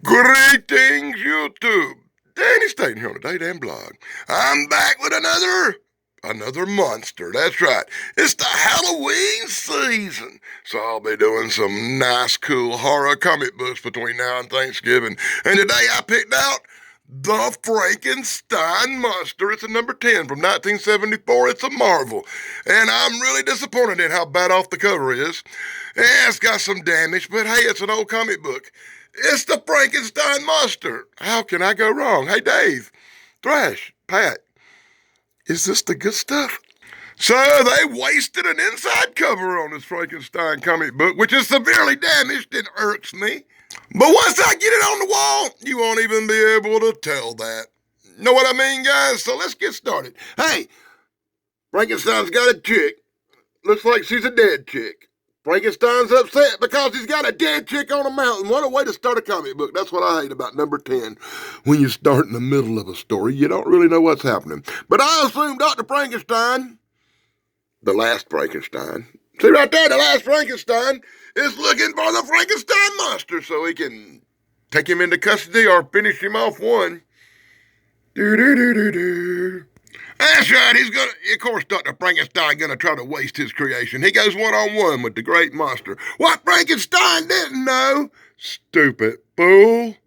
Greetings, YouTube. Danny Staten here on the Day Damn Blog. I'm back with another monster. That's right. It's the Halloween season. So I'll be doing some nice, cool horror comic books between now and Thanksgiving. And today I picked out the Frankenstein monster. It's a number 10 from 1974. It's a Marvel. And I'm really disappointed in how bad off the cover is. Yeah, it's got some damage, but hey, it's an old comic book. It's the Frankenstein monster. How can I go wrong? Hey, Dave, Thrash, Pat, is this the good stuff? So they wasted an inside cover on this Frankenstein comic book, which is severely damaged and irks me. But once I get it on the wall, you won't even be able to tell that. Know what I mean, guys? So let's get started. Hey, Frankenstein's got a chick. Looks like she's a dead chick. Frankenstein's upset because he's got a dead chick on a mountain. What a way to start a comic book. That's what I hate about number 10. When you start in the middle of a story, you don't really know what's happening. But I assume Dr. Frankenstein, the last Frankenstein, see right there, the last Frankenstein, is looking for the Frankenstein monster so he can take him into custody or finish him off one. Do-do-do-do-do. That's right, he's gonna, of course, Dr. Frankenstein gonna try to waste his creation. He goes one-on-one with the great monster. What Frankenstein didn't know, stupid fool,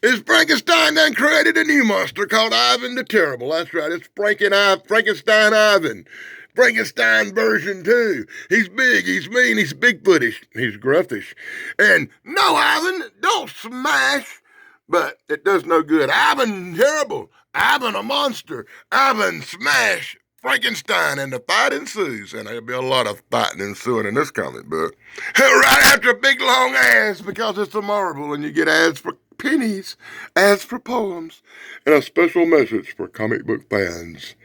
is Frankenstein then created a new monster called Ivan the Terrible. That's right, it's Frankenstein Ivan. Frankenstein version 2. He's big, he's mean, he's bigfootish, he's gruffish. And no, Ivan, don't smash. But it does no good. Ivan terrible. Ivan a monster. Ivan smash Frankenstein, and the fight ensues. And there'll be a lot of fighting ensuing in this comic book. Right after a big long ads, because it's a Marvel and you get ads for pennies, ads for poems, and a special message for comic book fans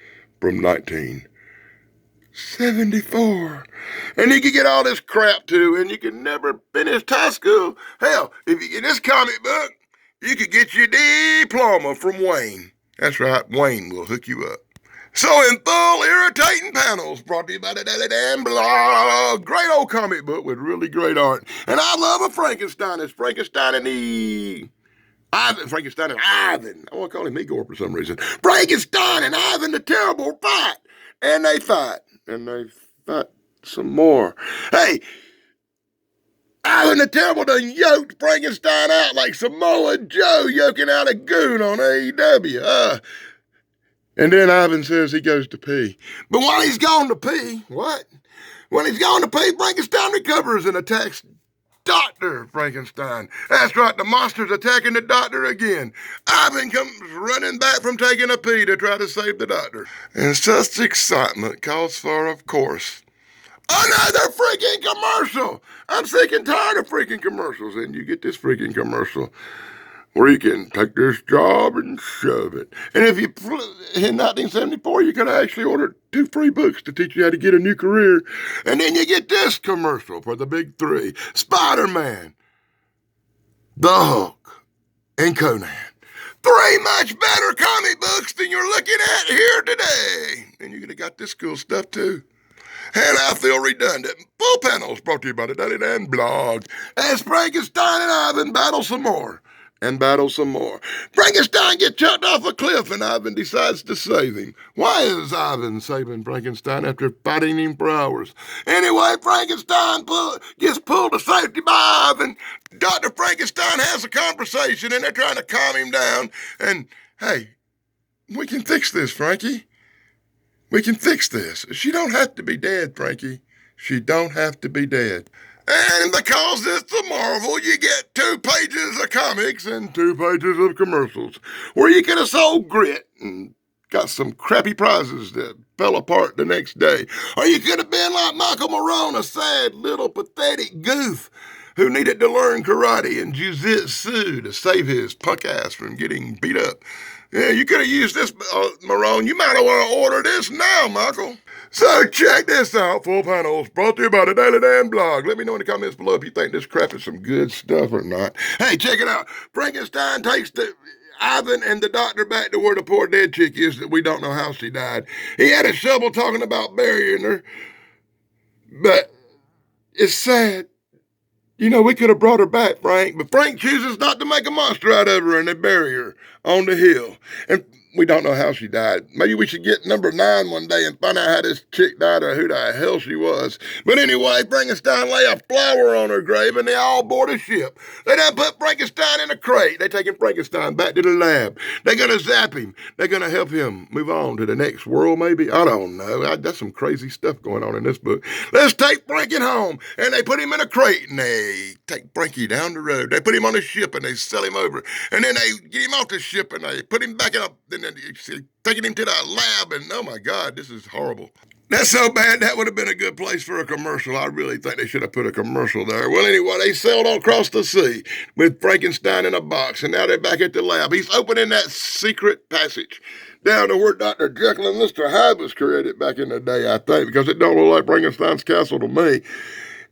from 1974. And you can get all this crap too, and you can never finish high school. Hell, if you get this comic book, you could get your diploma from Wayne. That's right, Wayne will hook you up. So in full irritating panels, brought to you by the Daily Damn Blog. Great old comic book with really great art. And I love a Frankenstein. It's Frankenstein and Frankenstein and Ivan. I want to call him Igor for some reason. Frankenstein and Ivan the Terrible fight. And they fight. And they fight some more. Hey, Ivan the Terrible done yoked Frankenstein out like Samoa Joe yoking out a goon on AEW. And then Ivan says he goes to pee. But while he's gone to pee, what? When he's gone to pee, Frankenstein recovers and attacks Dr. Frankenstein. That's right, the monster's attacking the doctor again. Ivan comes running back from taking a pee to try to save the doctor. And such excitement calls for, of course, another freaking commercial. I'm sick and tired of freaking commercials. And you get this freaking commercial where you can take this job and shove it. And if you, in 1974, you could have actually ordered 2 free books to teach you how to get a new career. And then you get this commercial for the big 3. Spider-Man, the Hulk, and Conan. 3 much better comic books than you're looking at here today. And you could have got this cool stuff too. And I feel redundant. Full panels brought to you by the Daily Damn Blog. As Frankenstein and Ivan battle some more. And battle some more. Frankenstein gets chucked off a cliff and Ivan decides to save him. Why is Ivan saving Frankenstein after fighting him for hours? Anyway, Frankenstein gets pulled to safety by Ivan. Dr. Frankenstein has a conversation and they're trying to calm him down. And, hey, we can fix this, Frankie. We can fix this. She don't have to be dead, Frankie. She don't have to be dead. And because it's a Marvel, you get 2 pages of comics and 2 pages of commercials where you could have sold grit and got some crappy prizes that fell apart the next day. Or you could have been like Michael Marone, a sad little pathetic goof who needed to learn karate and jiu-jitsu to save his punk ass from getting beat up. Yeah, you could have used this, Marone. You might have want to order this now, Michael. So check this out, full panels, brought to you by the Daily Damn Blog. Let me know in the comments below if you think this crap is some good stuff or not. Hey, check it out. Frankenstein takes Ivan and the doctor back to where the poor dead chick is that we don't know how she died. He had a shovel talking about burying her, but it's sad. You know, we could have brought her back, Frank, but Frank chooses not to make a monster out of her, and they bury her on the hill. And we don't know how she died. Maybe we should get number 9 one day and find out how this chick died or who the hell she was. But anyway, Frankenstein lay a flower on her grave, and they all board a ship. They done put Frankenstein in a crate. They taking Frankenstein back to the lab. They're going to zap him. They're going to help him move on to the next world, maybe. I don't know. That's some crazy stuff going on in this book. Let's take Frankie home. And they put him in a crate, and they take Frankie down the road. They put him on a ship, and they sell him over. And then they get him off the ship, and they put him back in a... And taking him to the lab, and oh my God, this is horrible. That's so bad, that would have been a good place for a commercial. I really think they should have put a commercial there. Well, anyway, they sailed across the sea with Frankenstein in a box, and now they're back at the lab. He's opening that secret passage down to where Dr. Jekyll and Mr. Hyde was created back in the day, I think, because it don't look like Frankenstein's castle to me.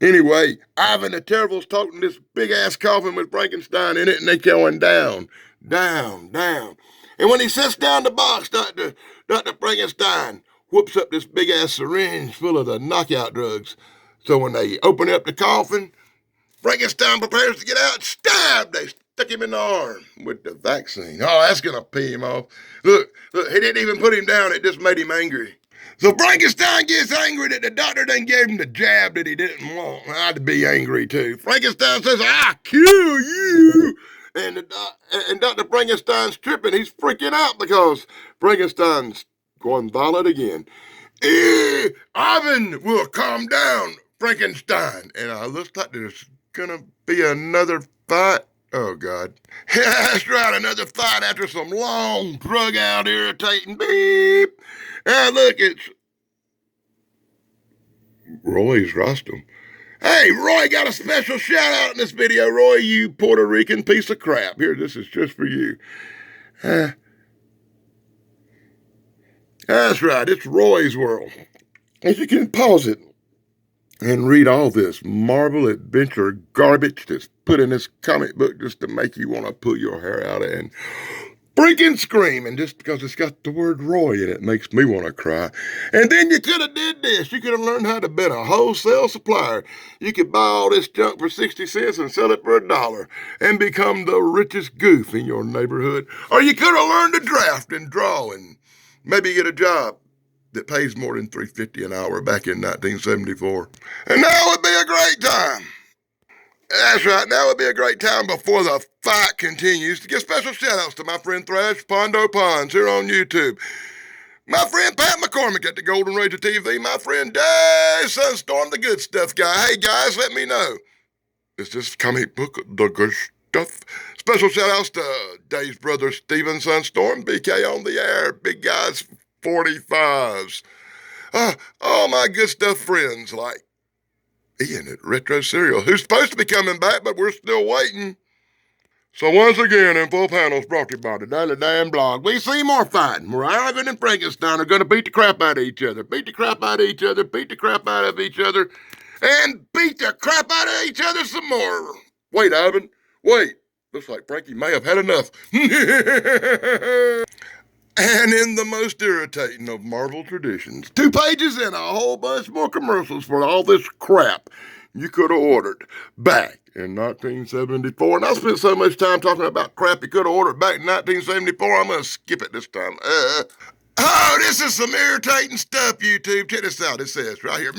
Anyway, Ivan the Terrible's talking this big-ass coffin with Frankenstein in it, and they going down, down, down. And when he sits down the box, Dr. Frankenstein whoops up this big-ass syringe full of the knockout drugs. So when they open up the coffin, Frankenstein prepares to get out, stab! They stuck him in the arm with the vaccine. Oh, that's going to pee him off. Look, he didn't even put him down. It just made him angry. So Frankenstein gets angry that the doctor done gave him the jab that he didn't want. I'd be angry, too. Frankenstein says, "I'll kill you!" And Dr. Frankenstein's tripping. He's freaking out because Frankenstein's going violent again. Ivan will calm down, Frankenstein. And looks like there's going to be another fight. Oh, God. That's right, another fight after some long, drug-out, irritating beep. And look, it's Roy's rostrum. Hey, Roy got a special shout out in this video. Roy, you Puerto Rican piece of crap. Here, this is just for you. That's right, it's Roy's world. If you can pause it and read all this Marvel adventure garbage that's put in this comic book just to make you want to pull your hair out and freaking scream, and just because it's got the word Roy in it makes me want to cry. And then you could have did this. You could have learned how to be a wholesale supplier. You could buy all this junk for 60 cents and sell it for $1 and become the richest goof in your neighborhood. Or you could have learned to draft and draw and maybe get a job that pays more than $3.50 an hour back in 1974. And now would be a great time. That's right, now would be a great time before the fight continues to give special shout-outs to my friend Thrash Pondo Ponds here on YouTube. My friend Pat McCormick at the Golden Ranger TV. My friend Dave Sunstorm, the good stuff guy. Hey guys, let me know. Is this comic book the good stuff? Special shout-outs to Dave's brother Steven Sunstorm, BK on the air, Big Guys 45s. All my good stuff friends like Ian at Retro Serial, who's supposed to be coming back, but we're still waiting. So once again, Info Panels brought to you by the Daily Damn Blog. We see more fighting where Ivan and Frankenstein are going to beat the crap out of each other, beat the crap out of each other, beat the crap out of each other, and beat the crap out of each other some more. Wait, Ivan, wait. Looks like Frankie may have had enough. And in the most irritating of Marvel traditions, 2 pages and a whole bunch more commercials for all this crap you could have ordered back in 1974. And I spent so much time talking about crap you could have ordered back in 1974, I'm going to skip it this time. Oh, this is some irritating stuff, YouTube. Check this out. It says right here,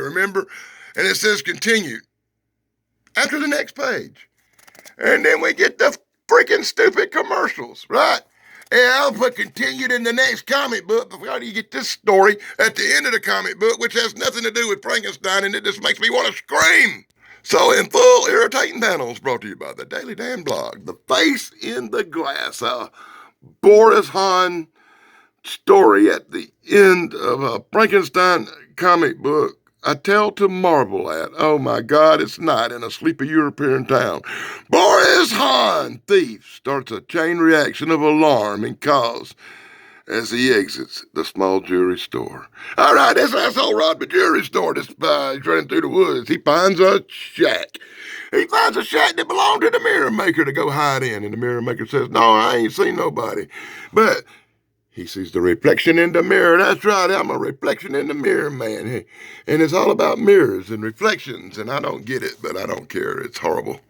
remember? And it says continued after the next page. And then we get the freaking stupid commercials, right? And I'll put continued in the next comic book before you get this story at the end of the comic book, which has nothing to do with Frankenstein, and it just makes me want to scream. So in full, irritating panels brought to you by the Daily Damn Blog. The Face in the Glass, a Boris Hahn story at the end of a Frankenstein comic book. I tell to marvel at. Oh my God, it's night in a sleepy European town. Boris Hahn, thief, starts a chain reaction of alarm and calls as he exits the small jewelry store. All right, this asshole robbed the jewelry store. He's running through the woods. He finds a shack. He finds a shack that belonged to the mirror maker to go hide in. And the mirror maker says, "No, I ain't seen nobody." But He sees the reflection in the mirror. That's right, I'm a reflection in the mirror, man. And it's all about mirrors and reflections, and I don't get it, but I don't care. It's horrible.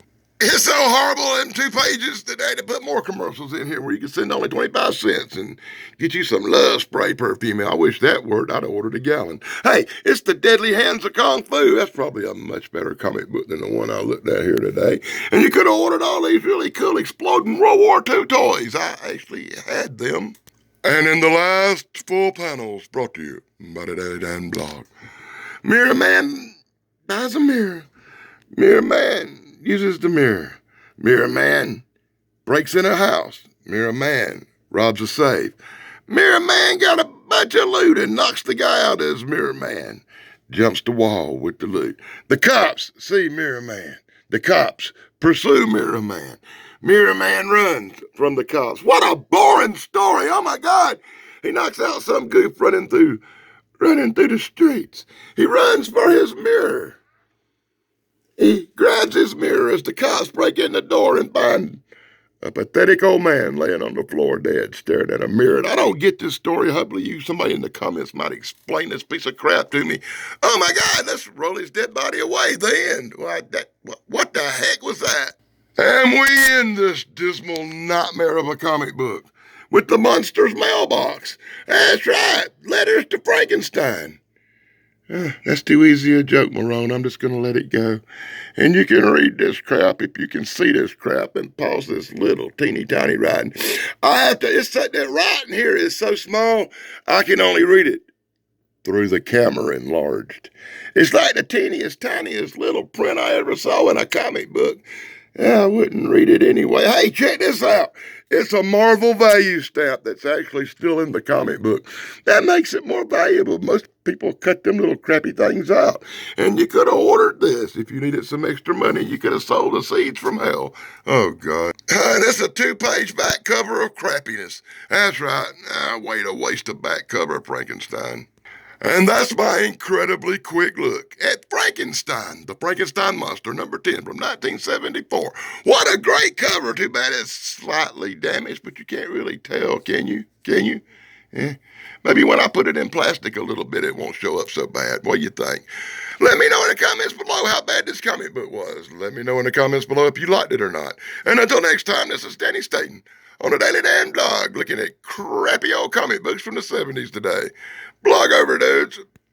It's so horrible in 2 pages today to put more commercials in here where you can send only 25 cents and get you some love spray perfume. I wish that worked. I'd have ordered a gallon. Hey, it's The Deadly Hands of Kung Fu. That's probably a much better comic book than the one I looked at here today. And you could have ordered all these really cool exploding World War II toys. I actually had them. And in the last 4 panels, brought to you by the Daily Dan blog, Mirror Man buys a mirror. Mirror Man uses the mirror. Mirror Man breaks in a house. Mirror Man robs a safe. Mirror Man got a bunch of loot and knocks the guy out as Mirror Man. Jumps the wall with the loot. The cops see Mirror Man. The cops pursue Mirror Man. Mirror Man runs from the cops. What a boring story. Oh my God. He knocks out some goof running through the streets. He runs for his mirror. He grabs his mirror as the cops break in the door and find a pathetic old man laying on the floor dead, staring at a mirror. And I don't get this story. Hopefully somebody in the comments might explain this piece of crap to me. Oh my God, let's roll his dead body away. The end. What the heck was that? And we end this dismal nightmare of a comic book with the Monster's Mailbox. That's right, letters to Frankenstein. That's too easy a joke, Marone. I'm just going to let it go. And you can read this crap if you can see this crap and pause this little teeny tiny writing. That writing here is so small, I can only read it through the camera enlarged. It's like the teeniest, tiniest little print I ever saw in a comic book. I wouldn't read it anyway. Hey, check this out. It's a Marvel value stamp that's actually still in the comic book. That makes it more valuable. Most people cut them little crappy things out. And you could have ordered this. If you needed some extra money, you could have sold the seeds from hell. Oh, God. That's a 2-page back cover of crappiness. That's right. Way to waste a back cover of Frankenstein. And that's my incredibly quick look at Frankenstein, the Frankenstein Monster, number 10 from 1974. What a great cover. Too bad it's slightly damaged, but you can't really tell, can you? Can you? Maybe when I put it in plastic a little bit, it won't show up so bad. What do you think? Let me know in the comments below how bad this comic book was. Let me know in the comments below if you liked it or not. And until next time, this is Danny Staten on the Daily Dan blog, looking at crappy old comic books from the 70s today. Blog over, dudes.